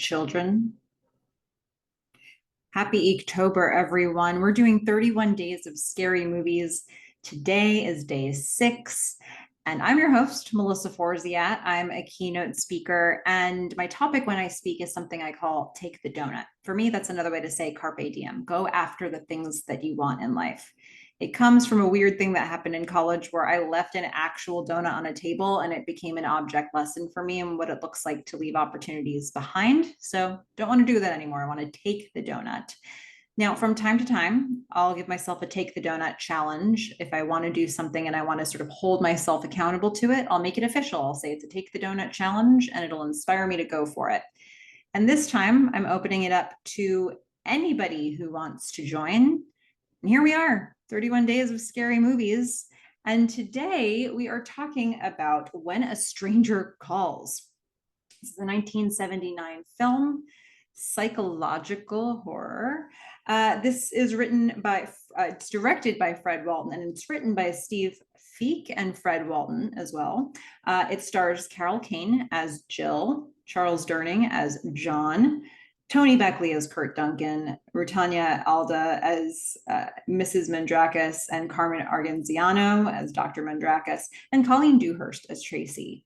children. Happy EEKtober, everyone. We're doing 31 days of scary movies. Today is day 6, and I'm your host, Melissa Forziat. I'm a keynote speaker, and my topic when I speak is something I call Take the Doughnut. For me, that's another way to say carpe diem. Go after the things that you want in life. It comes from a weird thing that happened in college where I left an actual donut on a table and it became an object lesson for me and what it looks like to leave opportunities behind. So don't want to do that anymore. I want to take the donut. Now, from time to time, I'll give myself a take the donut challenge. If I want to do something and I want to sort of hold myself accountable to it, I'll make it official. I'll say it's a take the donut challenge and it'll inspire me to go for it. And this time I'm opening it up to anybody who wants to join. And here we are, 31 days of scary movies. And today we are talking about When a Stranger Calls. This is a 1979 film, psychological horror. This is it's directed by Fred Walton, and it's written by Steve Feek and Fred Walton as well. It stars Carol Kane as Jill, Charles Durning as John, Tony Beckley as Kurt Duncan, Rutanya Alda as Mrs. Mandrakis, and Carmen Argenziano as Dr. Mandrakis, and Colleen Dewhurst as Tracy.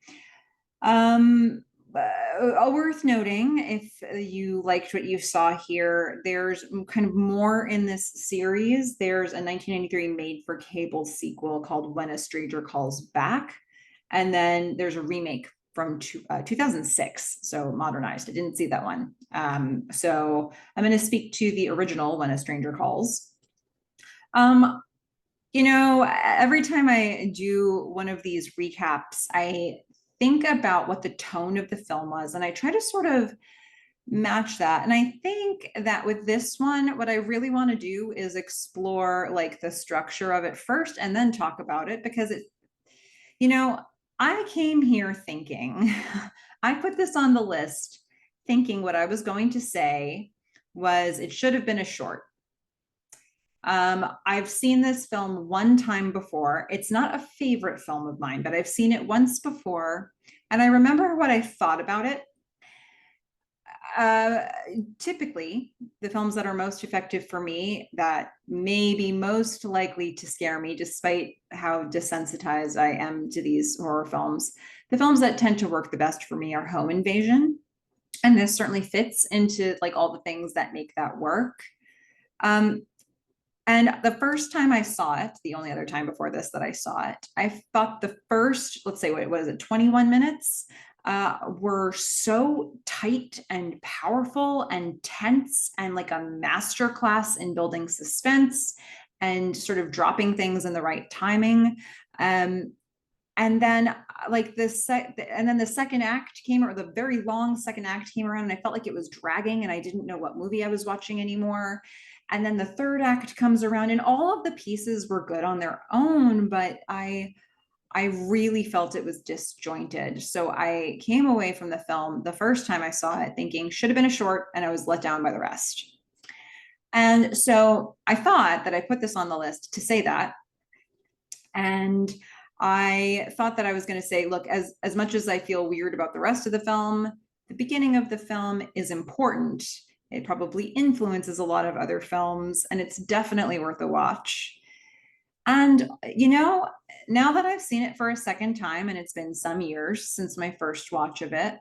Worth noting, if you liked what you saw here, there's kind of more in this series. There's a 1993 made-for-cable sequel called When a Stranger Calls Back, and then there's a remake from 2006, so modernized. I didn't see that one. So I'm going to speak to the original When a Stranger Calls. Every time I do one of these recaps, I think about what the tone of the film was, and I try to sort of match that. And I think that with this one, what I really want to do is explore like the structure of it first and then talk about it, because I came here thinking, I put this on the list thinking what I was going to say was it should have been a short. I've seen this film one time before. It's not a favorite film of mine, but I've seen it once before. And I remember what I thought about it. Typically, the films that are most effective for me, that may be most likely to scare me, despite how desensitized I am to these horror films, the films that tend to work the best for me are home invasion. And this certainly fits into like all the things that make that work. And the first time I saw it, the only other time before this that I saw it, I thought the first, let's say, what was it, 21 minutes, were so tight and powerful and tense and like a masterclass in building suspense and sort of dropping things in the right timing. And then the second act came, or the very long second act came around, and I felt like it was dragging and I didn't know what movie I was watching anymore. And then the third act comes around and all of the pieces were good on their own, but I really felt it was disjointed. So I came away from the film the first time I saw it thinking should have been a short, and I was let down by the rest. And so I thought that I put this on the list to say that. And I thought that I was going to say, look, as much as I feel weird about the rest of the film, the beginning of the film is important. It probably influences a lot of other films, and it's definitely worth a watch. And, now that I've seen it for a second time, and it's been some years since my first watch of it,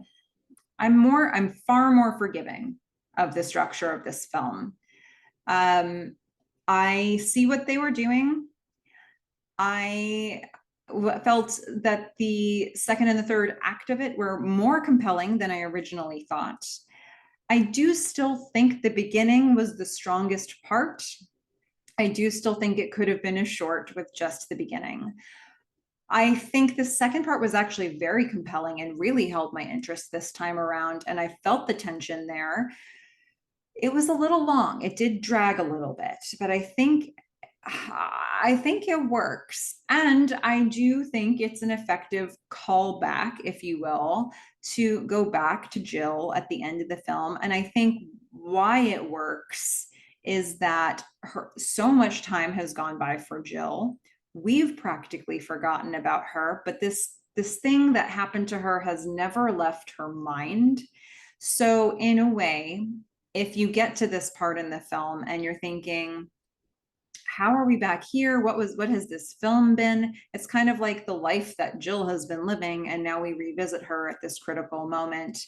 I'm far more forgiving of the structure of this film. I see what they were doing. I felt that the second and the third act of it were more compelling than I originally thought. I do still think the beginning was the strongest part. I do still think it could have been a short with just the beginning. I think the second part was actually very compelling and really held my interest this time around, and I felt the tension there. It was a little long. It did drag a little bit, but I think it works. And I do think it's an effective callback, if you will, to go back to Jill at the end of the film. And I think why it works is that so much time has gone by for Jill. We've practically forgotten about her, but this thing that happened to her has never left her mind. So in a way, if you get to this part in the film and you're thinking, how are we back here? What has this film been? It's kind of like the life that Jill has been living, and now we revisit her at this critical moment.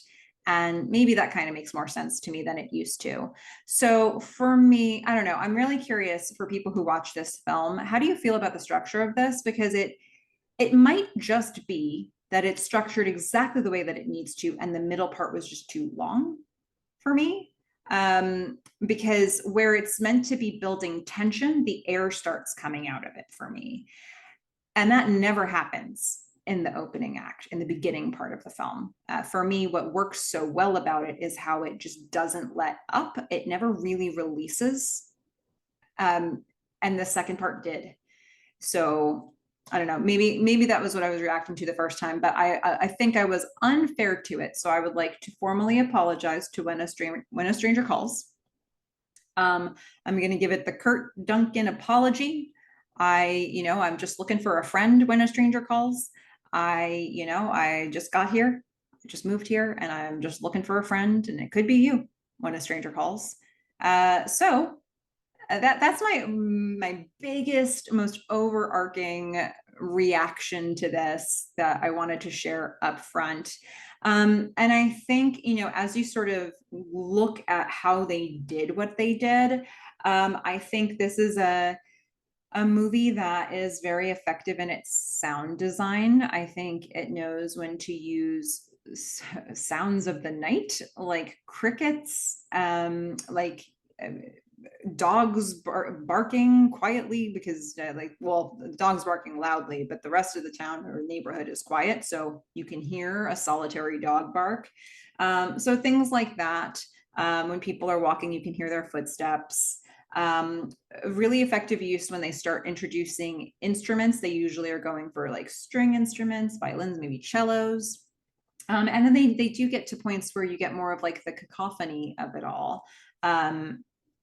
And maybe that kind of makes more sense to me than it used to. So for me, I don't know. I'm really curious for people who watch this film. How do you feel about the structure of this? Because it might just be that it's structured exactly the way that it needs to, and the middle part was just too long for me. Because where it's meant to be building tension, the air starts coming out of it for me. And that never happens in the opening act, in the beginning part of the film. For me, what works so well about it is how it just doesn't let up. It never really releases. And the second part did. So I don't know, maybe that was what I was reacting to the first time, but I think I was unfair to it. So I would like to formally apologize to When a Stranger Calls. I'm going to give it the Kurt Duncan apology. I'm just looking for a friend when a stranger calls. I just got here, I just moved here, and I'm just looking for a friend, and it could be you when a stranger calls. So that's my biggest, most overarching reaction to this that I wanted to share up front. And I think, as you sort of look at how they did what they did, I think this is a movie that is very effective in its sound design. I think it knows when to use sounds of the night, like crickets, like dogs barking quietly, because the dog's barking loudly, but the rest of the town or neighborhood is quiet, so you can hear a solitary dog bark. So things like that. When people are walking, you can hear their footsteps. Really effective use when they start introducing instruments. They usually are going for like string instruments, violins, maybe cellos. And then they do get to points where you get more of like the cacophony of it all.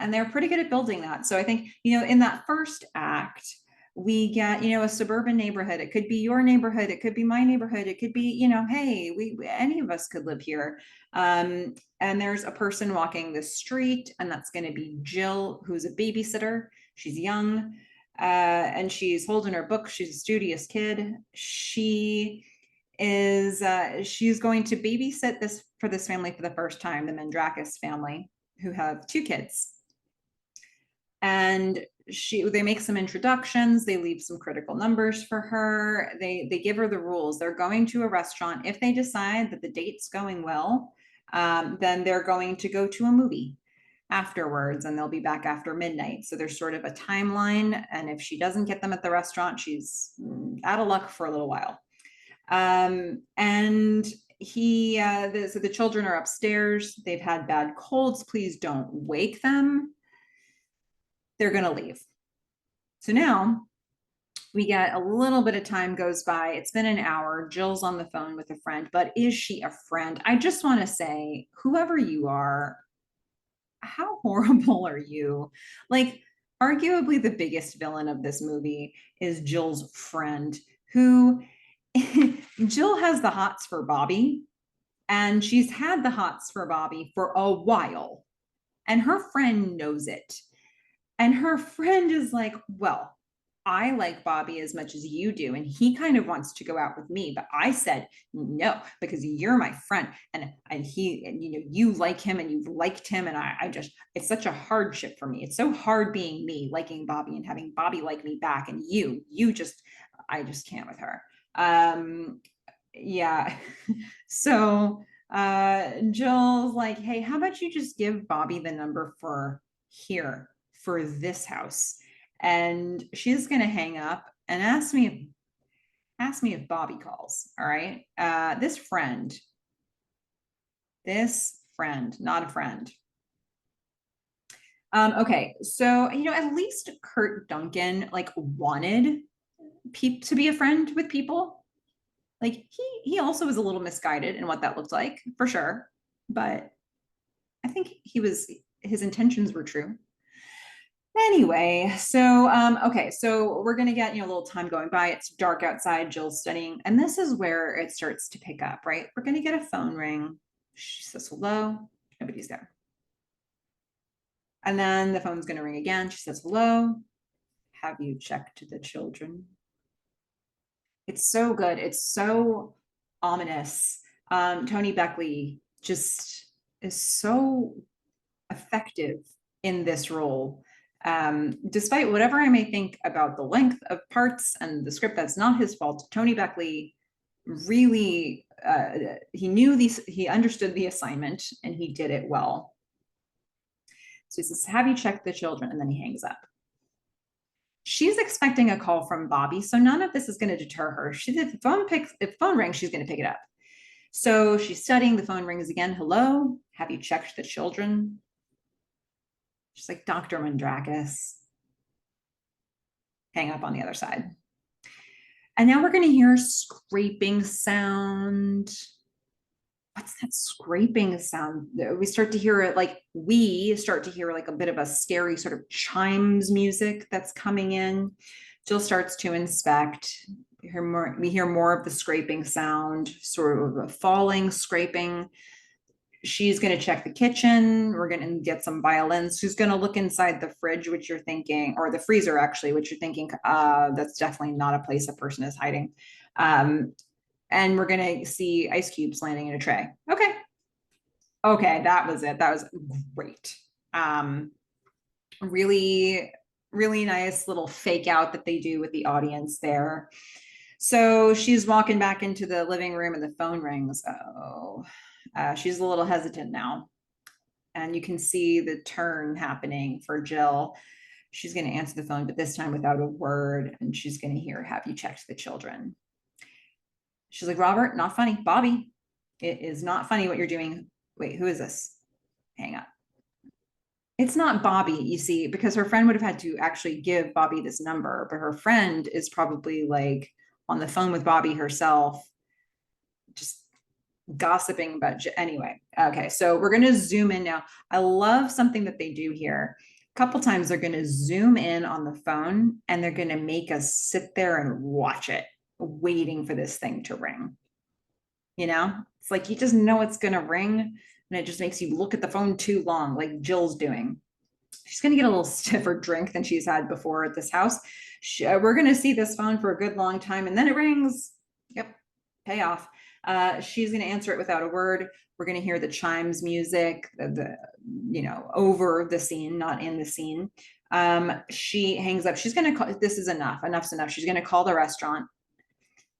And they're pretty good at building that. So I think, in that first act, we get, a suburban neighborhood. It could be your neighborhood. It could be my neighborhood. It could be, hey, any of us could live here. And there's a person walking the street, and that's going to be Jill, who's a babysitter. She's young, and she's holding her book. She's a studious kid. She's going to babysit this family for the first time, the Mandrakis family, who have 2 kids. And they make some introductions. They leave some critical numbers for her. They give her the rules. They're going to a restaurant. If they decide that the date's going well, then they're going to go to a movie afterwards, and they'll be back after midnight. So there's sort of a timeline. And if she doesn't get them at the restaurant, she's out of luck for a little while. And so the children are upstairs. They've had bad colds. Please don't wake them. They're going to leave. So now we get a little bit of time goes by. It's been an hour. Jill's on the phone with a friend, but is she a friend? I just want to say, whoever you are, how horrible are you? Like, arguably the biggest villain of this movie is Jill's friend, who Jill has the hots for Bobby, and she's had the hots for Bobby for a while, and her friend knows it. And her friend is like, well, I like Bobby as much as you do, and he kind of wants to go out with me, but I said no because you're my friend, and you like him and you've liked him, and I just, it's such a hardship for me. It's so hard being me, liking Bobby and having Bobby like me back, and I just can't with her. Yeah. So Jill's like, hey, how about you just give Bobby the number for this house? And she's going to hang up and ask me if Bobby calls. All right. This friend, not a friend. Okay. So, at least Kurt Duncan wanted to be a friend with people. Like he also was a little misguided in what that looked like, for sure. But I think his intentions were true. Anyway, so okay, so we're gonna get a little time going by. It's dark outside. Jill's studying, and this is where it starts to pick up. Right, we're gonna get a phone ring. She says hello. Nobody's there. And then the phone's going to ring again. She says hello. Have you checked the children? It's so good. It's so ominous. Tony Beckley just is so effective in this role. Despite whatever I may think about the length of parts and the script, that's not his fault. Tony Beckley really, he understood the assignment and he did it well. So he says, have you checked the children? And then he hangs up. She's expecting a call from Bobby, so none of this is going to deter her. If the phone rings, she's going to pick it up. So she's studying. The phone rings again. Hello, have you checked the children? She's like, Dr. Mandrakis. Hang up on the other side. And now we're going to hear scraping sound. What's that scraping sound? We start to hear it like a bit of a scary sort of chimes music that's coming in. Jill starts to inspect. We hear more of the scraping sound, sort of a falling, scraping. She's going to check the kitchen. We're going to get some violins. She's going to look inside the fridge, which you're thinking, or the freezer, actually, which you're thinking, that's definitely not a place a person is hiding. And we're going to see ice cubes landing in a tray. Okay, that was it. That was great. Really, really nice little fake out that they do with the audience there. So she's walking back into the living room and the phone rings. She's a little hesitant now. And you can see the turn happening for Jill. She's going to answer the phone, but this time without a word. And she's going to hear, have you checked the children? She's like, Robert, not funny. Bobby, it is not funny what you're doing. Wait, who is this? Hang up. It's not Bobby, you see, because her friend would have had to actually give Bobby this number, but her friend is probably like on the phone with Bobby herself, just gossiping about, anyway. Okay, so we're going to zoom in now. I love something that they do here. A couple times they're going to zoom in on the phone and they're going to make us sit there and watch it, waiting for this thing to ring. You know, it's like you just know it's going to ring and it just makes you look at the phone too long, like Jill's doing. She's going to get a little stiffer drink than she's had before at this house. We're going to see this phone for a good long time and then it rings. Yep, payoff. She's going to answer it without a word. We're going to hear the chimes music, over the scene, not in the scene. She hangs up. She's going to call, this is enough. Enough's enough. She's going to call the restaurant.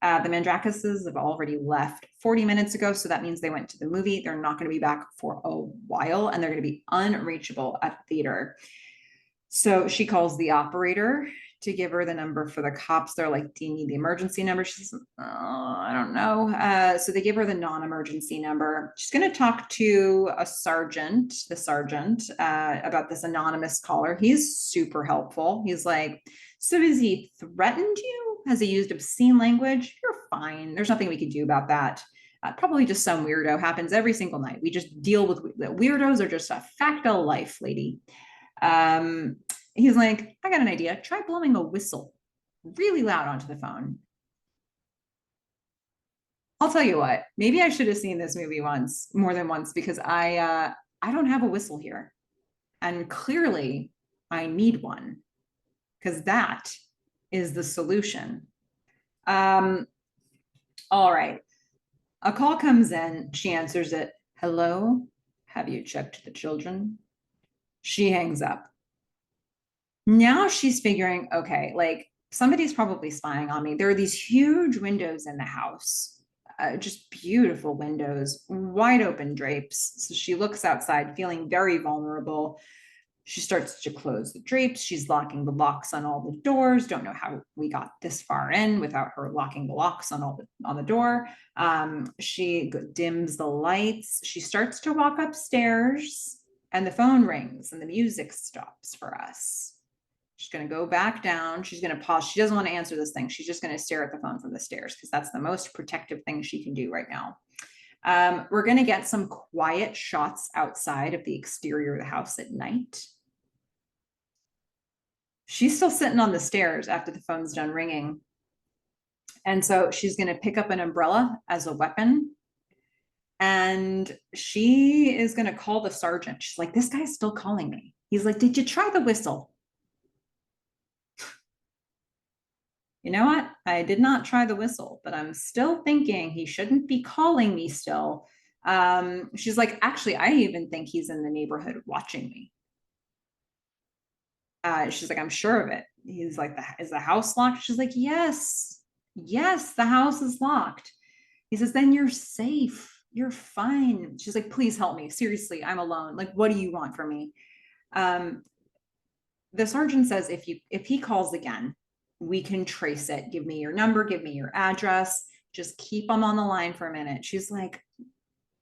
The Mandrakises have already left 40 minutes ago, so that means they went to the movie. They're not going to be back for a while, and they're going to be unreachable at the theater. So she calls the operator to give her the number for the cops. They're like, do you need the emergency number? She says, oh, I don't know. So they give her the non-emergency number. She's going to talk to the sergeant, about this anonymous caller. He's super helpful. He's like, so has he threatened you? Has he used obscene language? You're fine. There's nothing we can do about that. Probably just some weirdo. Happens every single night. We just deal with weirdos are just a fact of life, lady. He's like, I got an idea. Try blowing a whistle really loud onto the phone. I'll tell you what, maybe I should have seen this movie more than once, because I don't have a whistle here. And clearly I need one, because that is the solution. All right. A call comes in. She answers it. Hello, have you checked the children? She hangs up. Now she's figuring, okay, like somebody's probably spying on me. There are these huge windows in the house, just beautiful windows, wide open drapes. So she looks outside, feeling very vulnerable. She starts to close the drapes. She's locking the locks on all the doors. Don't know how we got this far in without her locking the locks on the door. She dims the lights. She starts to walk upstairs and the phone rings and the music stops for us. She's going to go back down. She's going to pause. She doesn't want to answer this thing. She's just going to stare at the phone from the stairs, because that's the most protective thing she can do right now. We're going to get some quiet shots outside of the exterior of the house at night. She's still sitting on the stairs after the phone's done ringing. And so she's going to pick up an umbrella as a weapon. And she is going to call the sergeant. She's like, this guy's still calling me. He's like, did you try the whistle? You know what? I did not try the whistle, but I'm still thinking he shouldn't be calling me still. She's like, actually, I even think he's in the neighborhood watching me. She's like, I'm sure of it. He's like, is the house locked? She's like, yes, yes, the house is locked. He says, then you're safe. You're fine. She's like, please help me. Seriously, I'm alone. Like, what do you want from me? Um, the sergeant says, if he calls again, we can trace it. Give me your number, give me your address. Just keep him on the line for a minute. She's like,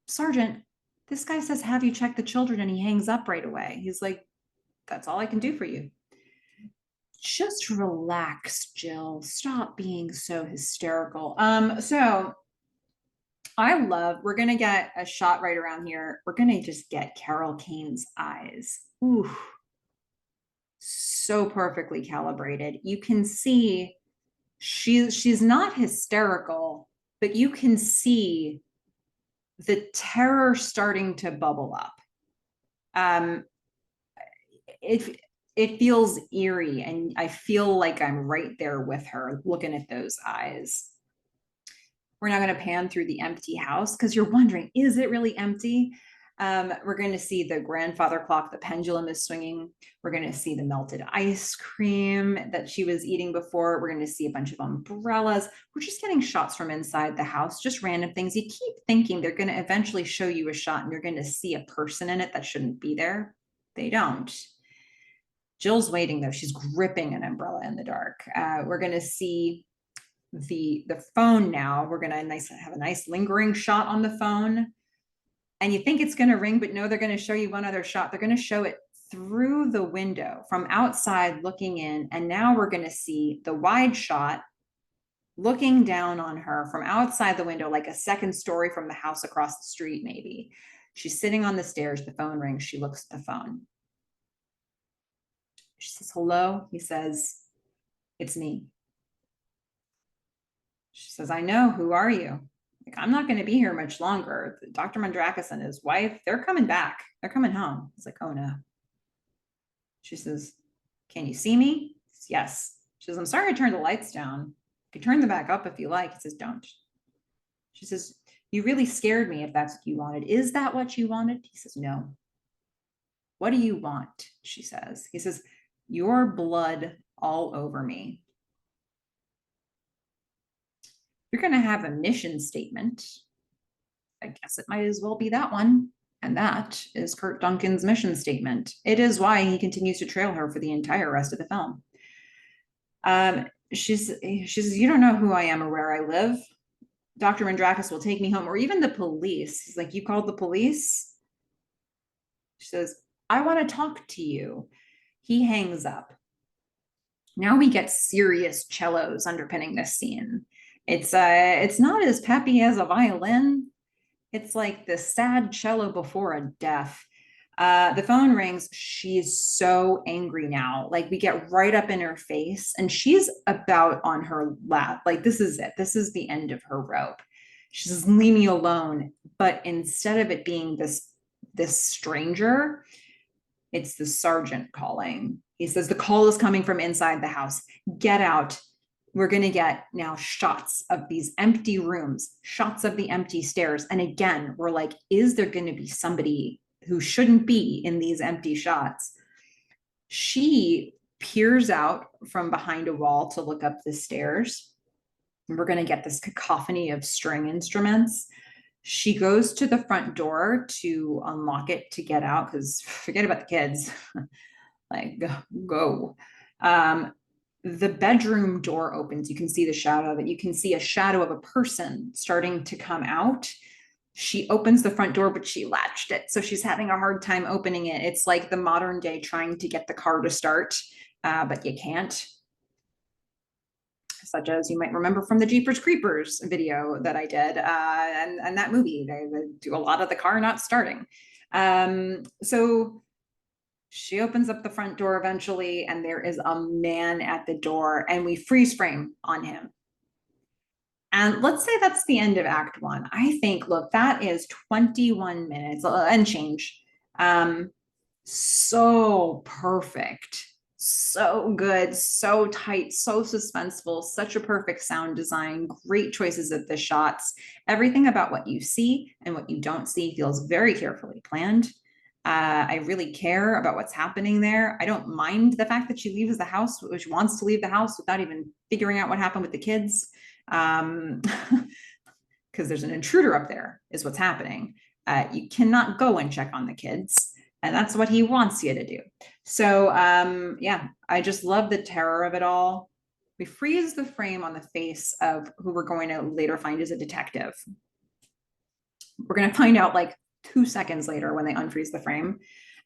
Sergeant, this guy says, have you check the children? And he hangs up right away. He's like, that's all I can do for you. Just relax, Jill. Stop being so hysterical. So we're gonna get a shot right around here. We're gonna just get Carol Kane's eyes. Ooh, so perfectly calibrated. You can see she's not hysterical, but you can see the terror starting to bubble up. Um, it feels eerie, and I feel like I'm right there with her looking at those eyes. We're now going to pan through the empty house because you're wondering, is it really empty? We're going to see the grandfather clock, the pendulum is swinging. We're going to see the melted ice cream that she was eating before. We're going to see a bunch of umbrellas. We're just getting shots from inside the house, just random things. You keep thinking they're going to eventually show you a shot and you're going to see a person in it that shouldn't be there. They don't. Jill's waiting though. She's gripping an umbrella in the dark. We're going to see the phone now. We're going to have a nice lingering shot on the phone. And you think it's going to ring, but no, they're going to show you one other shot. They're going to show it through the window from outside looking in. And now we're going to see the wide shot looking down on her from outside the window, like a second story from the house across the street, maybe. She's sitting on the stairs. The phone rings. She looks at the phone. She says, hello. He says, it's me. She says, I know. Who are you? Like, I'm not going to be here much longer. Dr. Mandrakis and his wife, they're coming back. They're coming home. He's like, oh no. She says, can you see me? Says, yes. She says, I'm sorry I turned the lights down. You can turn them back up if you like. He says, don't. She says, you really scared me if that's what you wanted. Is that what you wanted? He says, no. What do you want? She says. He says, your blood all over me. You're going to have a mission statement. I guess it might as well be that one. And that is Kurt Duncan's mission statement. It is why he continues to trail her for the entire rest of the film. She says, you don't know who I am or where I live. Dr. Mandrakis will take me home, or even the police. He's like, you called the police? She says, I want to talk to you. He hangs up. Now we get serious cellos underpinning this scene. It's not as peppy as a violin. It's like the sad cello before a death. The phone rings. She's so angry now. Like, we get right up in her face and she's about on her lap. Like, this is it. This is the end of her rope. She says, leave me alone. But instead of it being this stranger, it's the sergeant calling. He says, the call is coming from inside the house. Get out. We're going to get now shots of these empty rooms, shots of the empty stairs. And again, we're like, is there going to be somebody who shouldn't be in these empty shots? She peers out from behind a wall to look up the stairs. And we're going to get this cacophony of string instruments. She goes to the front door to unlock it to get out, because forget about the kids. Like, go. The bedroom door opens. You can see the shadow of it. You can see a shadow of a person starting to come out. She opens the front door, but she latched it. So she's having a hard time opening it. It's like the modern day trying to get the car to start, but you can't. Such as you might remember from the Jeepers Creepers video that I did, and that movie. They do a lot of the car not starting. So she opens up the front door eventually, and there is a man at the door, and we freeze frame on him. And let's say that's the end of Act One. I think, look, that is 21 minutes and change. So perfect, so good, so tight, so suspenseful, such a perfect sound design, great choices of the shots. Everything about what you see and what you don't see feels very carefully planned. I really care about what's happening there. I don't mind the fact that she leaves the house, she wants to leave the house without even figuring out what happened with the kids. Because there's an intruder up there, is what's happening. You cannot go and check on the kids, and that's what he wants you to do. So yeah, I just love the terror of it all. We freeze the frame on the face of who we're going to later find is a detective. We're going to find out like 2 seconds later when they unfreeze the frame.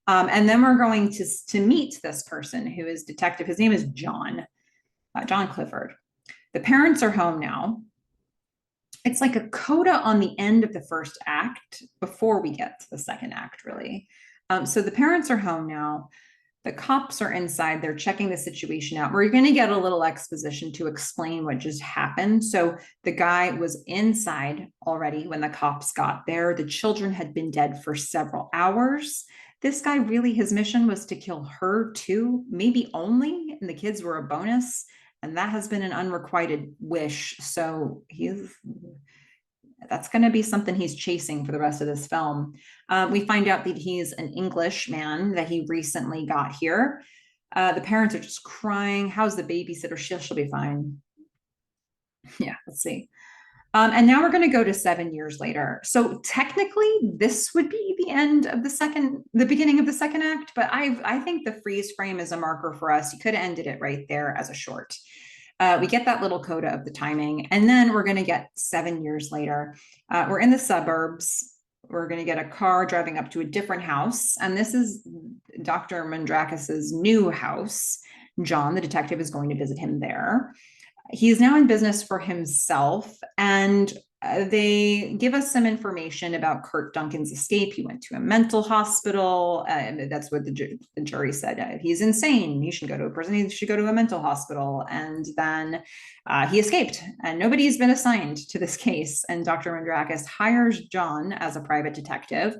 And then we're going to meet this person who is detective. His name is John, John Clifford. The parents are home now. It's like a coda on the end of the first act before we get to the second act, really. So the parents are home now. The cops are inside. They're checking the situation out. We're going to get a little exposition to explain what just happened. So the guy was inside already when the cops got there. The children had been dead for several hours. This guy really, his mission was to kill her too, maybe only, and the kids were a bonus. And that has been an unrequited wish. So that's going to be something he's chasing for the rest of this film. We find out that he's an Englishman, that he recently got here. The parents are just crying. How's the babysitter? She'll be fine. Yeah, let's see. And now we're going to go to 7 years later. So technically, this would be the end of the beginning of the second act. But I think the freeze frame is a marker for us. You could have ended it right there as a short. We get that little coda of the timing, and then we're going to get 7 years later. We're in the suburbs. We're going to get a car driving up to a different house, and this is Dr. Mandrakis's new house. John, the detective, is going to visit him there. He's now in business for himself, and they give us some information about Kurt Duncan's escape. He went to a mental hospital. That's what the jury said. He's insane. He should go to a prison. He should go to a mental hospital. And then he escaped, and nobody's been assigned to this case. And Dr. Mandrakis hires John as a private detective,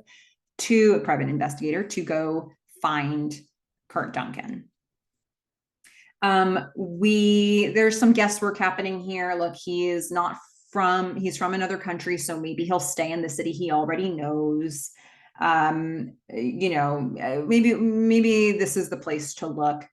a private investigator, to go find Kurt Duncan. There's some guesswork happening here. Look, he's from another country, so maybe he'll stay in the city he already knows. Maybe this is the place to look.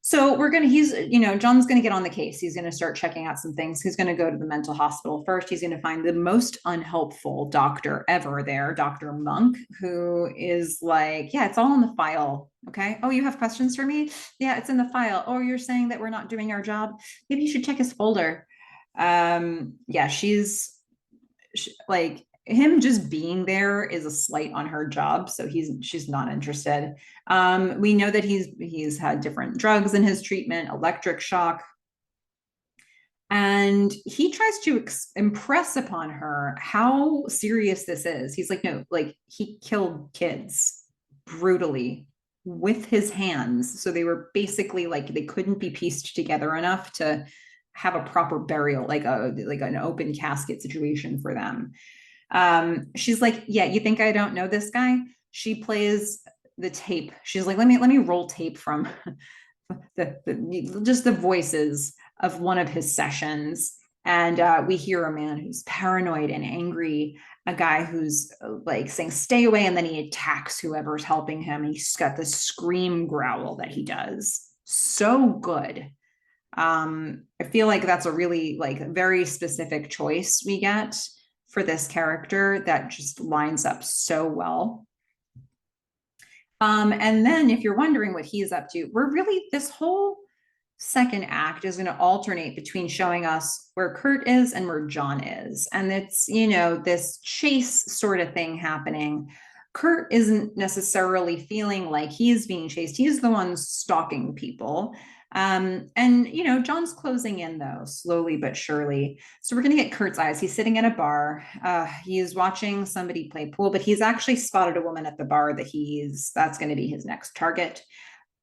So John's going to get on the case. He's going to start checking out some things. He's going to go to the mental hospital first. He's going to find the most unhelpful doctor ever there, Dr. Monk, who is like, yeah, it's all in the file. Okay. Oh, you have questions for me? Yeah, it's in the file. Oh, you're saying that we're not doing our job? Maybe you should check his folder. Yeah, she's like, him just being there is a slight on her job, so she's not interested. We know that he's had different drugs in his treatment, electric shock, and he tries to impress upon her how serious this is. He's like, no, like, he killed kids brutally with his hands, so they were basically like, they couldn't be pieced together enough to have a proper burial, like an open casket situation for them. She's like, yeah, you think I don't know this guy? She plays the tape. She's like, let me roll tape from just the voices of one of his sessions. And we hear a man who's paranoid and angry, a guy who's like saying, stay away. And then he attacks whoever's helping him. He's got this scream growl that he does. So good. I feel like that's a really very specific choice we get for this character that just lines up so well. And then if you're wondering what he's up to, this whole second act is going to alternate between showing us where Kurt is and where John is. And it's, this chase sort of thing happening. Kurt isn't necessarily feeling like he's being chased. He's the one stalking people. John's closing in, though, slowly but surely. So we're going to get Kurt's eyes. He's sitting at a bar. He's watching somebody play pool, but he's actually spotted a woman at the bar that's going to be his next target.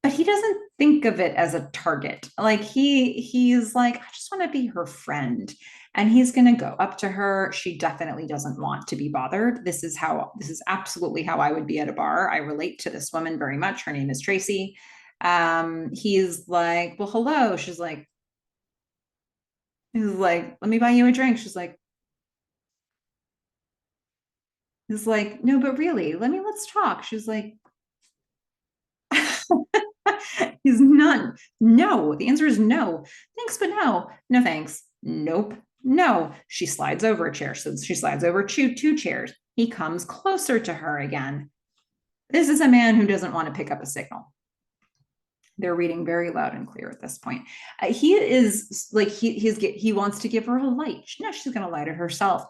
but he doesn't think of it as a target. Like he's like, I just want to be her friend. And he's going to go up to her. She definitely doesn't want to be bothered. This is absolutely how I would be at a bar. I relate to this woman very much. Her name is Tracy. He's like, well, hello. He's like, let me buy you a drink. He's like, no, but really, let's talk. She's like, he's not. No. The answer is no. Thanks, but no. No, thanks. Nope. No. She slides over a chair. So she slides over two chairs. He comes closer to her again. This is a man who doesn't want to pick up a signal. They're reading very loud and clear at this point. He is like he wants to give her a light. No, she's going to light it herself.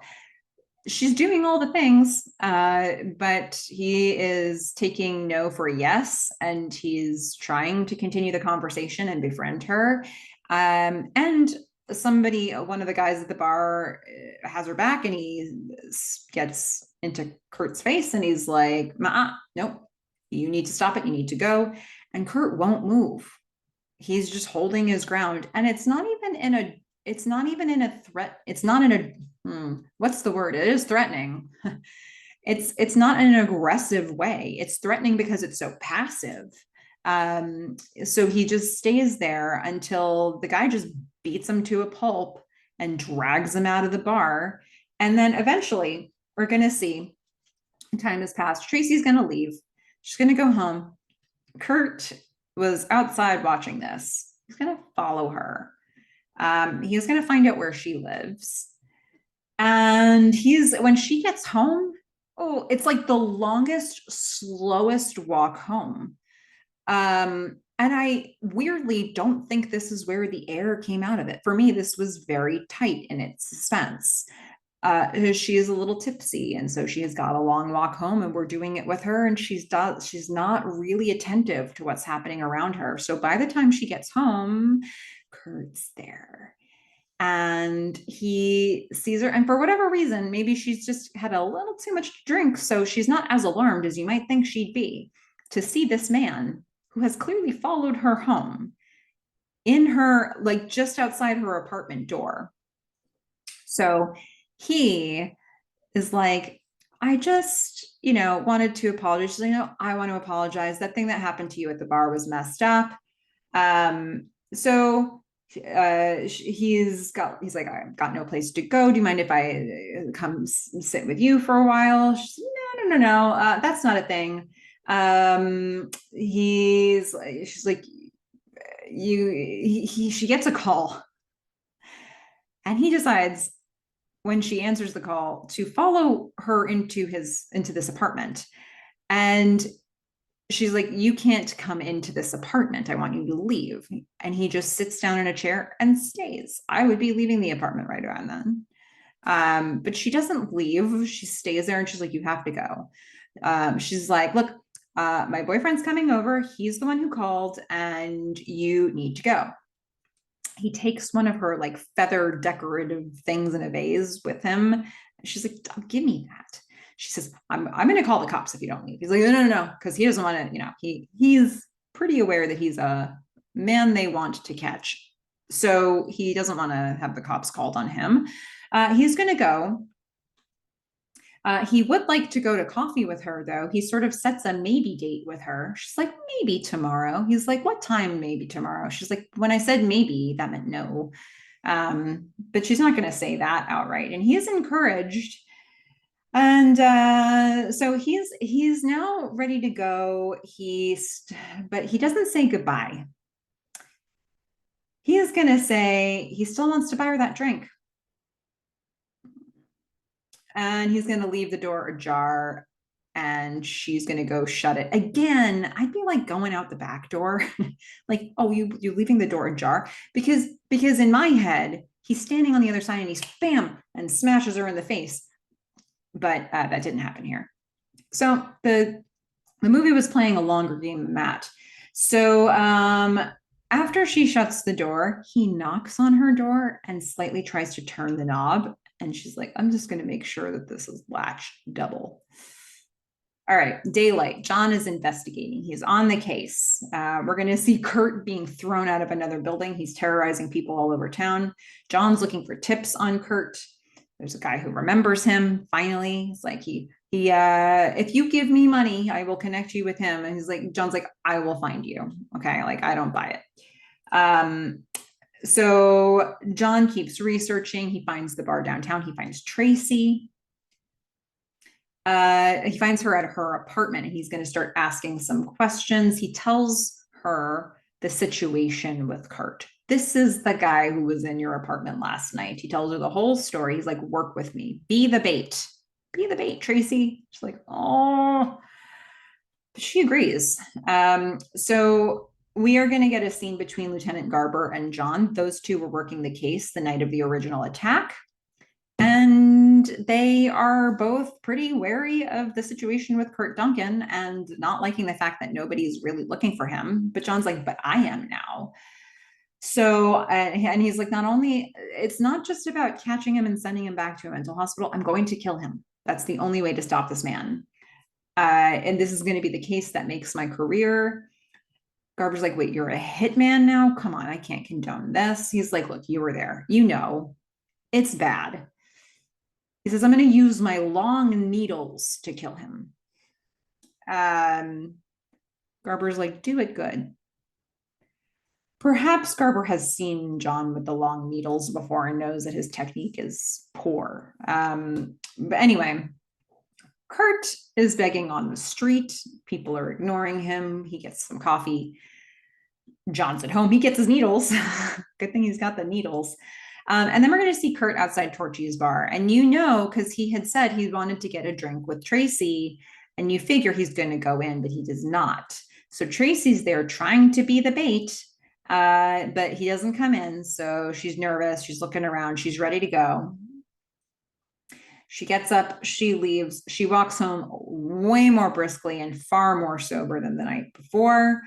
She's doing all the things, but he is taking no for a yes, and he's trying to continue the conversation and befriend her. And one of the guys at the bar has her back, and he gets into Kurt's face, and he's like, nope, you need to stop it. You need to go. And Kurt won't move. He's just holding his ground, and it's not even in a threat. It's not in a what's the word? It is threatening. It's not in an aggressive way. It's threatening because it's so passive. So he just stays there until the guy just beats him to a pulp and drags him out of the bar. And then eventually we're going to see time has passed. Tracy's going to leave. She's going to go home. Kurt was outside watching this. He's going to follow her. He's going to find out where she lives. And when she gets home, it's like the longest, slowest walk home. And I weirdly don't think this is where the air came out of it. For me, this was very tight in its suspense. She is a little tipsy, and so she has got a long walk home, and we're doing it with her, and she's not really attentive to what's happening around her. So by the time she gets home, Kurt's there. And he sees her, and for whatever reason, maybe she's just had a little too much to drink, so she's not as alarmed as you might think she'd be to see this man who has clearly followed her home in her, like, just outside her apartment door. So he is like, I just, wanted to apologize. She's like, I want to apologize. That thing that happened to you at the bar was messed up. So he's like, I've got no place to go. Do you mind if I come sit with you for a while? She's like, no. That's not a thing. She's like, she gets a call, and he decides, when she answers the call, to follow her into this apartment. And she's like, you can't come into this apartment. I want you to leave. And he just sits down in a chair and stays. I would be leaving the apartment right around then. But she doesn't leave. She stays there, and she's like, you have to go. She's like, look, my boyfriend's coming over. He's the one who called, and you need to go. He takes one of her like feather decorative things in a vase with him. She's like, give me that. She says, I'm going to call the cops if you don't leave. He's like, no, because he doesn't want to, he's pretty aware that he's a man they want to catch. So he doesn't want to have the cops called on him. He's going to go. He would like to go to coffee with her, though. He sort of sets a maybe date with her. She's like, maybe tomorrow. He's like, what time maybe tomorrow? She's like, when I said maybe, that meant no. But she's not going to say that outright. And he is encouraged. And so he's now ready to go. But he doesn't say goodbye. He is going to say he still wants to buy her that drink. And he's going to leave the door ajar, and she's going to go shut it. Again, I'd be like going out the back door. Like, oh, you leaving the door ajar? Because in my head, he's standing on the other side, and he's bam, and smashes her in the face. But that didn't happen here. So the movie was playing a longer game than that. So after she shuts the door, he knocks on her door and slightly tries to turn the knob. And she's like, I'm just going to make sure that this is latched double. All right, daylight. John is investigating. He's on the case. We're going to see Kurt being thrown out of another building. He's terrorizing people all over town. John's looking for tips on Kurt. There's a guy who remembers him. Finally, he's like, if you give me money, I will connect you with him. And he's like, John's like, I will find you. Okay, like I don't buy it. So John keeps researching. He finds the bar downtown. He finds Tracy. He finds her at her apartment, and he's going to start asking some questions. He tells her the situation with Kurt. This is the guy who was in your apartment last night. He tells her the whole story. He's like, work with me. Be the bait. Be the bait, Tracy. She's like, oh. She agrees. So we are going to get a scene between Lieutenant Garber and John. Those two were working the case the night of the original attack. And they are both pretty wary of the situation with Kurt Duncan and not liking the fact that nobody's really looking for him. But John's like, but I am now. So, and he's like, not only, it's not just about catching him and sending him back to a mental hospital. I'm going to kill him. That's the only way to stop this man. And this is going to be the case that makes my career. Garber's like, wait, you're a hitman now? Come on, I can't condone this. He's like, look, you were there. You know, it's bad. He says, I'm going to use my long needles to kill him. Garber's like, do it good. Perhaps Garber has seen John with the long needles before and knows that his technique is poor. But anyway, Kurt is begging on the street. People are ignoring him. He gets some coffee. John's at home. He gets his needles. Good thing he's got the needles. And then we're going to see Kurt outside Torchy's bar. And you know, because he had said he wanted to get a drink with Tracy, and you figure he's going to go in, but he does not. So Tracy's there trying to be the bait, but he doesn't come in. So she's nervous. She's looking around. She's ready to go. She gets up. She leaves. She walks home way more briskly and far more sober than the night before.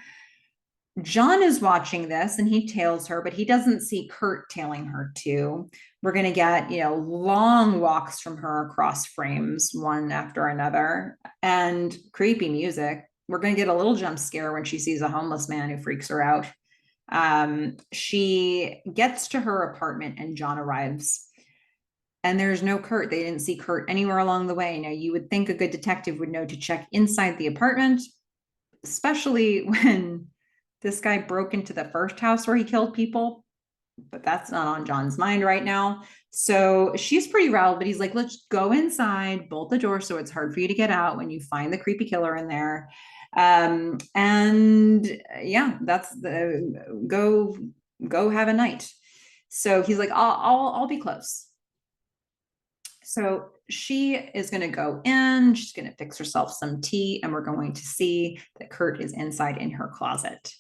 John is watching this and he tails her, but he doesn't see Kurt tailing her too. We're going to get, long walks from her across frames, one after another, and creepy music. We're going to get a little jump scare when she sees a homeless man who freaks her out. She gets to her apartment and John arrives. And there's no Kurt. They didn't see Kurt anywhere along the way. Now, you would think a good detective would know to check inside the apartment, especially when this guy broke into the first house where he killed people, but that's not on John's mind right now. So she's pretty rattled, but he's like, let's go inside, bolt the door so it's hard for you to get out when you find the creepy killer in there. And yeah, that's the go have a night. So he's like, I'll be close. So she is going to go in, she's going to fix herself some tea, and we're going to see that Kurt is inside in her closet.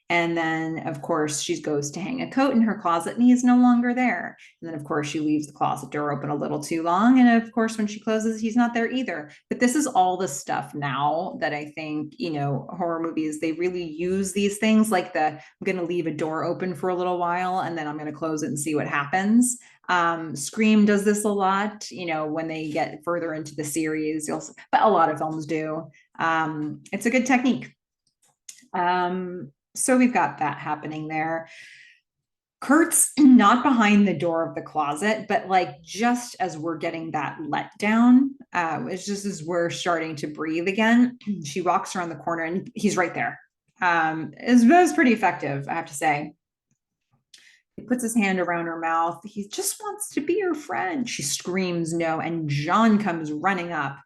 And then, of course, she goes to hang a coat in her closet and he is no longer there. And then, of course, she leaves the closet door open a little too long. And of course, when she closes, he's not there either. But this is all the stuff now that I think, horror movies, they really use these things like I'm going to leave a door open for a little while and then I'm going to close it and see what happens. Scream does this a lot, when they get further into the series, but a lot of films do. It's a good technique. So we've got that happening there. Kurt's not behind the door of the closet, but just as we're getting that let down, it's just as we're starting to breathe again, she walks around the corner and he's right there. It was pretty effective, I have to say. He puts his hand around her mouth. He just wants to be her friend. She screams no, and John comes running up.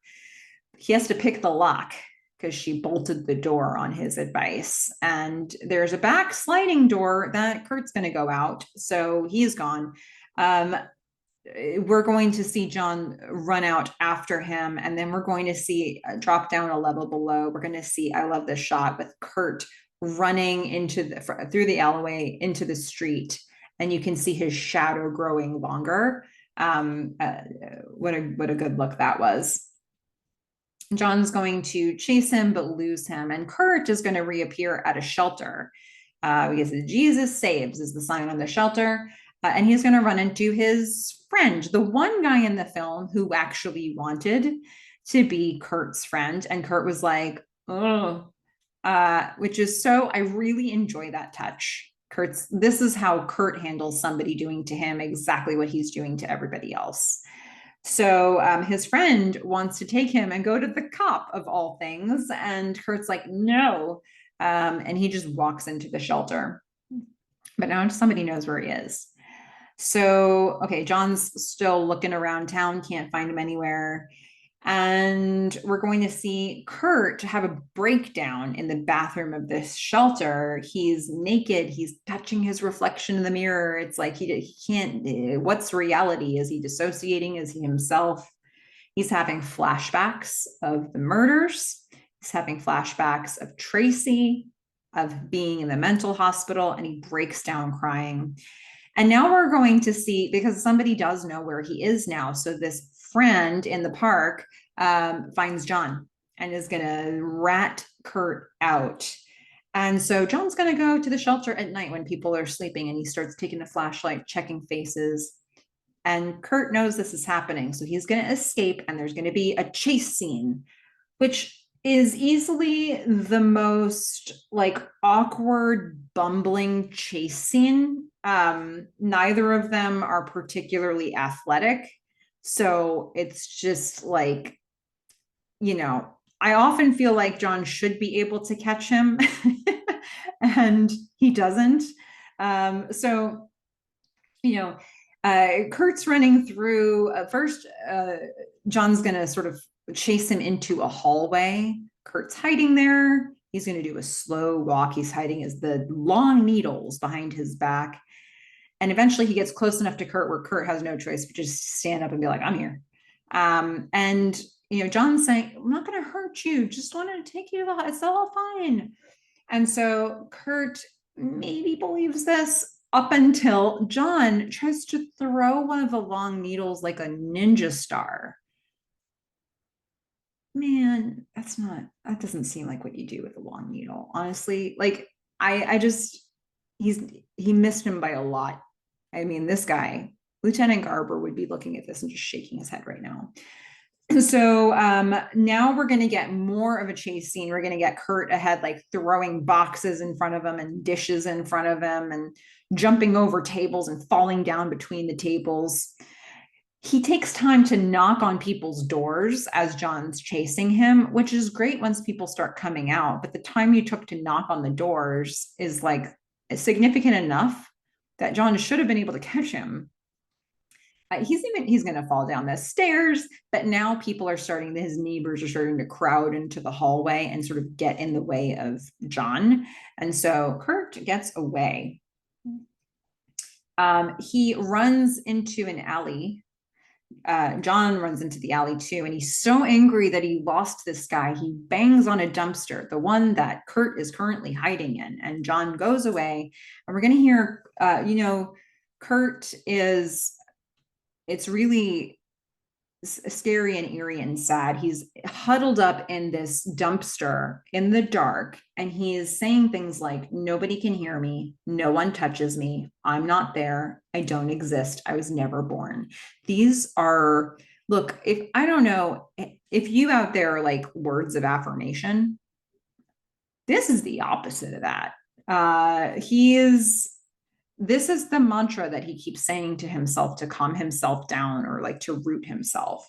He has to pick the lock because she bolted the door on his advice. And there's a back sliding door that Kurt's going to go out. So he's gone. We're going to see John run out after him. And then we're going to see drop down a level below. We're going to see, I love this shot with Kurt running through the alleyway into the street. And you can see his shadow growing longer. What a good look that was. John's going to chase him, but lose him. And Kurt is going to reappear at a shelter because Jesus saves is the sign on the shelter. And he's going to run into his friend, the one guy in the film who actually wanted to be Kurt's friend. And Kurt was like, oh, which is so, I really enjoy that touch. This is how Kurt handles somebody doing to him exactly what he's doing to everybody else. So his friend wants to take him and go to the cop of all things. And Kurt's like, no. And he just walks into the shelter. But now somebody knows where he is. So, okay, John's still looking around town, can't find him anywhere. And we're going to see Kurt have a breakdown in the bathroom of this shelter. He's naked. He's touching his reflection in the mirror. It's like he can't, what's reality? Is he dissociating? Is he himself? He's having flashbacks of the murders. He's having flashbacks of Tracy, of being in the mental hospital, and he breaks down crying. And now we're going to see, because somebody does know where he is now. So this friend in the park finds John and is going to rat Kurt out. And so John's going to go to the shelter at night when people are sleeping, and he starts taking a flashlight, checking faces. And Kurt knows this is happening. So he's going to escape, and there's going to be a chase scene, which is easily the most like awkward, bumbling chase scene. Neither of them are particularly athletic. So it's just like, I often feel like John should be able to catch him and he doesn't. So, Kurt's running through first, John's going to sort of chase him into a hallway. Kurt's hiding there. He's going to do a slow walk. He's hiding as the long needles behind his back. And eventually he gets close enough to Kurt where Kurt has no choice but just stand up and be like, I'm here. And, John's saying, I'm not going to hurt you. Just wanted to take you to the hospital. It's all fine. And so Kurt maybe believes this up until John tries to throw one of the long needles like a ninja star. Man, that doesn't seem like what you do with a long needle, honestly. Like, he missed him by a lot. I mean, this guy, Lieutenant Garber, would be looking at this and just shaking his head right now. So now we're going to get more of a chase scene. We're going to get Kurt ahead, like throwing boxes in front of him and dishes in front of him and jumping over tables and falling down between the tables. He takes time to knock on people's doors as John's chasing him, which is great once people start coming out. But the time you took to knock on the doors is like significant enough that John should have been able to catch him. He's going to fall down the stairs, but now his neighbors are starting to crowd into the hallway and sort of get in the way of John. And so Kurt gets away. He runs into an alley. John runs into the alley too, and he's so angry that he lost this guy. He bangs on a dumpster, the one that Kurt is currently hiding in, and John goes away. And we're going to hear, Kurt is, it's really scary and eerie and sad. He's huddled up in this dumpster in the dark, and he is saying things like, nobody can hear me. No one touches me. I'm not there. I don't exist. I was never born. These are, look, I don't know if you out there are like words of affirmation, this is the opposite of that. This is the mantra that he keeps saying to himself to calm himself down or like to root himself.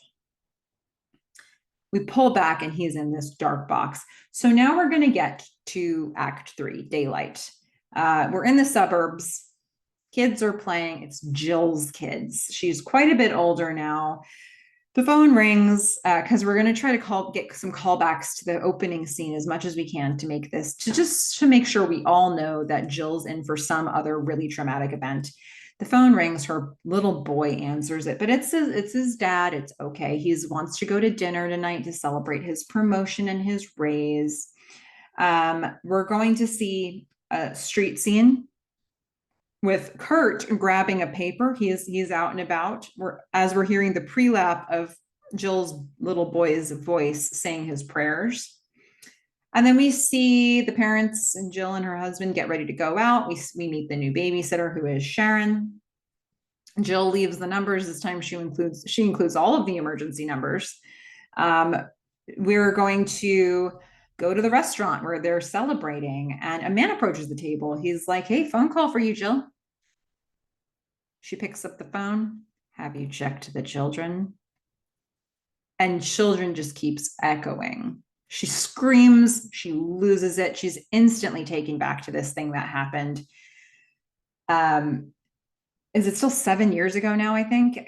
We pull back and he's in this dark box. So now we're going to get to Act 3, daylight. We're in the suburbs. Kids are playing. It's Jill's kids. She's quite a bit older now. The phone rings because we're going to try to get some callbacks to the opening scene as much as we can to make this, to make sure we all know that Jill's in for some other really traumatic event. The phone rings, her little boy answers it, but it's his dad. It's okay. He wants to go to dinner tonight to celebrate his promotion and his raise. We're going to see a street scene with Kurt grabbing a paper. He's out and about. As we're hearing the pre-lap of Jill's little boy's voice saying his prayers. And then we see the parents and Jill and her husband get ready to go out. We meet the new babysitter, who is Sharon. Jill leaves the numbers. This time she includes all of the emergency numbers. We're going to go to the restaurant where they're celebrating, and a man approaches the table. He's like, hey, phone call for you, Jill. She picks up the phone. Have you checked the children? And children just keeps echoing. She screams, she loses it. She's instantly taken back to this thing that happened. Is it still 7 years ago now, I think?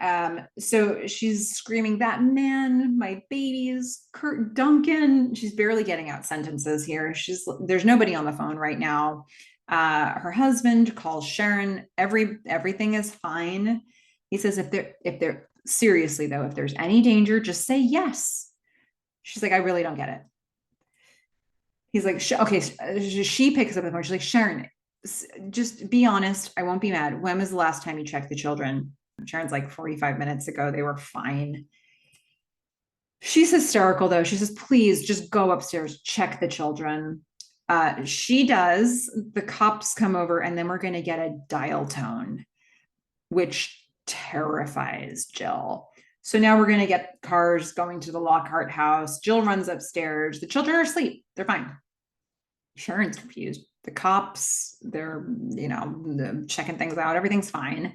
So she's screaming, that man, my babies, Kurt Duncan. She's barely getting out sentences here. There's nobody on the phone right now. Her husband calls Sharon. Everything is fine. He says, if they're seriously though, if there's any danger, just say yes. She's like, I really don't get it. He's like, okay. She picks up the phone. She's like, Sharon, just be honest. I won't be mad. When was the last time you checked the children? Sharon's like, 45 minutes ago. They were fine. She's hysterical though. She says, please just go upstairs, check the children. She does. The cops come over, and then we're going to get a dial tone, which terrifies Jill. So now we're going to get cars going to the Lockhart house. Jill runs upstairs. The children are asleep. They're fine. Sharon's confused. The cops, they're, checking things out. Everything's fine.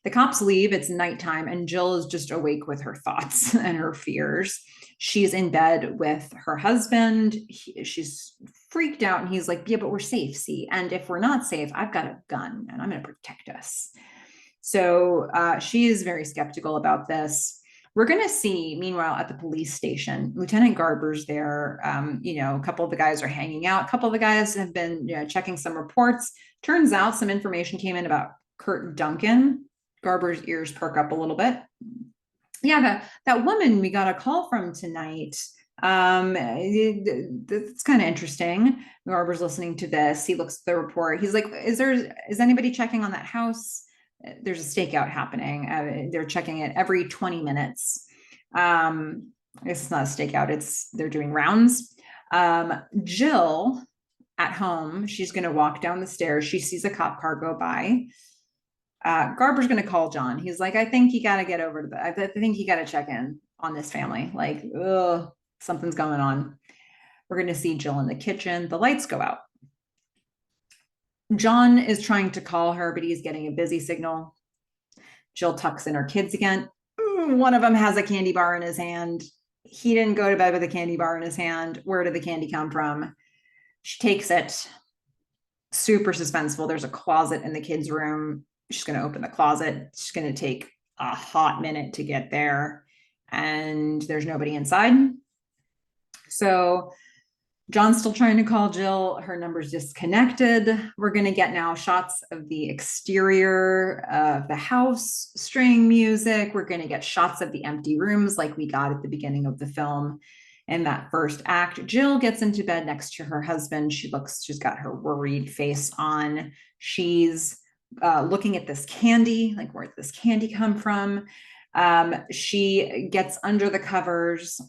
The cops leave. It's nighttime, and Jill is just awake with her thoughts and her fears. She's in bed with her husband. She's freaked out, and he's like, yeah, but we're safe, see? And if we're not safe, I've got a gun, and I'm going to protect us. So she is very skeptical about this. We're going to see, meanwhile, at the police station, Lieutenant Garber's there. A couple of the guys are hanging out. A couple of the guys have been checking some reports. Turns out some information came in about Kurt Duncan. Garber's ears perk up a little bit. Yeah, that woman we got a call from tonight. It's kind of interesting. Garber's listening to this. He looks at the report. He's like, is anybody checking on that house? There's a stakeout happening. They're checking it every 20 minutes. It's not a stakeout. They're doing rounds. Jill at home, she's going to walk down the stairs. She sees a cop car go by. Garber's going to call John. He's like, I think you got to get over to I think you got to check in on this family. Like, something's going on. We're going to see Jill in the kitchen. The lights go out. John is trying to call her, but he's getting a busy signal. Jill tucks in her kids again. One of them has a candy bar in his hand. He didn't go to bed with a candy bar in his hand. Where did the candy come from? She takes it. Super suspenseful. There's a closet in the kids' room. She's going to open the closet. She's going to take a hot minute to get there. And there's nobody inside. So John's still trying to call Jill. Her number's disconnected. We're going to get now shots of the exterior of the house, string music. We're going to get shots of the empty rooms like we got at the beginning of the film in that first act. Jill gets into bed next to her husband. She's got her worried face on. She's looking at this candy, like, where did this candy come from? She gets under the covers,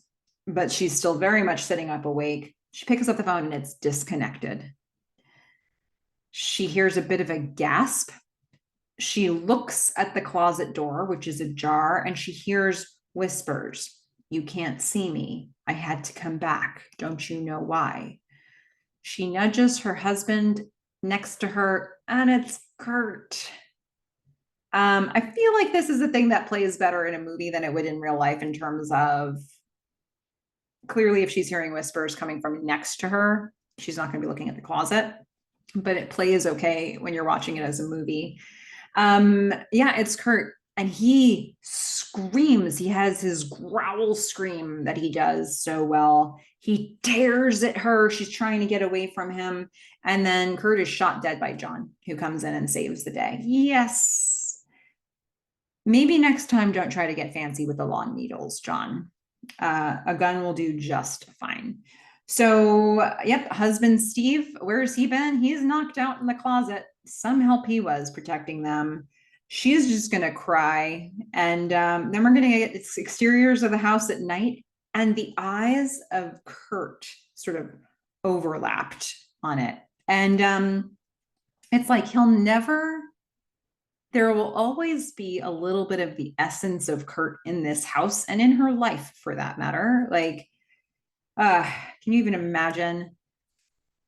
but she's still very much sitting up awake. She picks up the phone and it's disconnected. She hears a bit of a gasp. She looks at the closet door, which is ajar, and she hears whispers. You can't see me. I had to come back. Don't you know why? She nudges her husband next to her, and it's Kurt. I feel like this is a thing that plays better in a movie than it would in real life, in terms of, clearly, if she's hearing whispers coming from next to her, she's not going to be looking at the closet, but it plays okay when you're watching it as a movie. It's Kurt, and he screams. He has his growl scream that he does so well. He tears at her. She's trying to get away from him. And then Kurt is shot dead by John, who comes in and saves the day. Yes. Maybe next time, don't try to get fancy with the long needles, John. A gun will do just fine. So, husband Steve, where has he been? He's knocked out in the closet. Some help he was protecting them. She's just going to cry. And then we're going to get exteriors of the house at night. And the eyes of Kurt sort of overlapped on it. And it's like he'll never there will always be a little bit of the essence of Kurt in this house and in her life for that matter. Like, can you even imagine?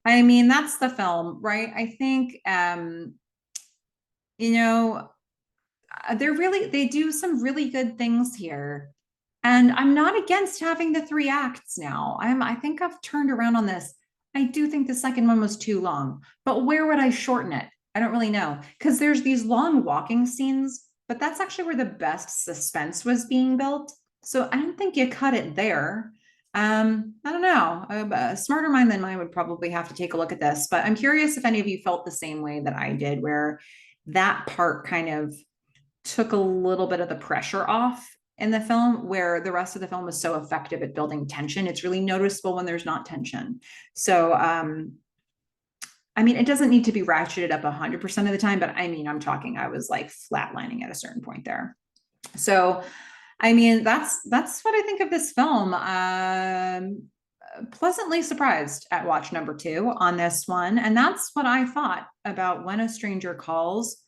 I mean, that's the film, right? I think, you know, they do some really good things here. And I'm not against having the three acts now. I think I've turned around on this. I do think the second one was too long, but where would I shorten it? I don't really know because there's these long walking scenes, but that's actually where the best suspense was being built. So I don't think you cut it there. I don't know. A smarter mind than mine would probably have to take a look at this, but I'm curious if any of you felt the same way that I did, where that part kind of took a little bit of the pressure off in the film, where the rest of the film was so effective at building tension. It's really noticeable when there's not tension. So, I mean, it doesn't need to be ratcheted up 100% of the time, but I mean, I was like flatlining at a certain point there. So, I mean, that's what I think of this film. Pleasantly surprised at watch number 2 on this one. And that's what I thought about When a Stranger Calls.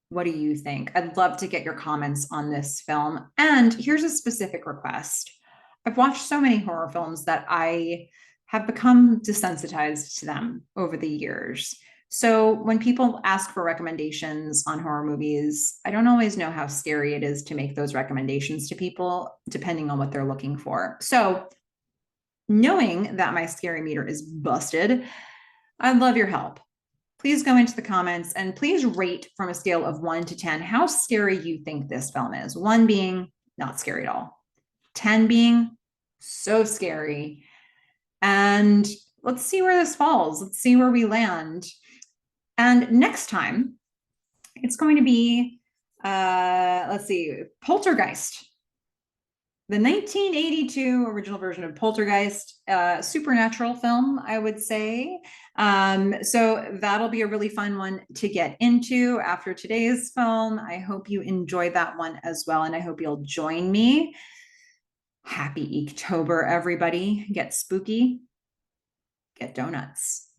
What do you think? I'd love to get your comments on this film. And here's a specific request. I've watched so many horror films that I have become desensitized to them over the years. So when people ask for recommendations on horror movies, I don't always know how scary it is to make those recommendations to people, depending on what they're looking for. So knowing that my scary meter is busted, I'd love your help. Please go into the comments and please rate from a scale of 1 to 10 how scary you think this film is. 1 being not scary at all, 10 being so scary. And let's see where this falls. Let's see where we land. And next time, it's going to be, let's see, Poltergeist. The 1982 original version of Poltergeist, supernatural film, I would say. So that'll be a really fun one to get into after today's film. I hope you enjoyed that one as well, and I hope you'll join me. Happy EEKtober, everybody. Get spooky, get donuts.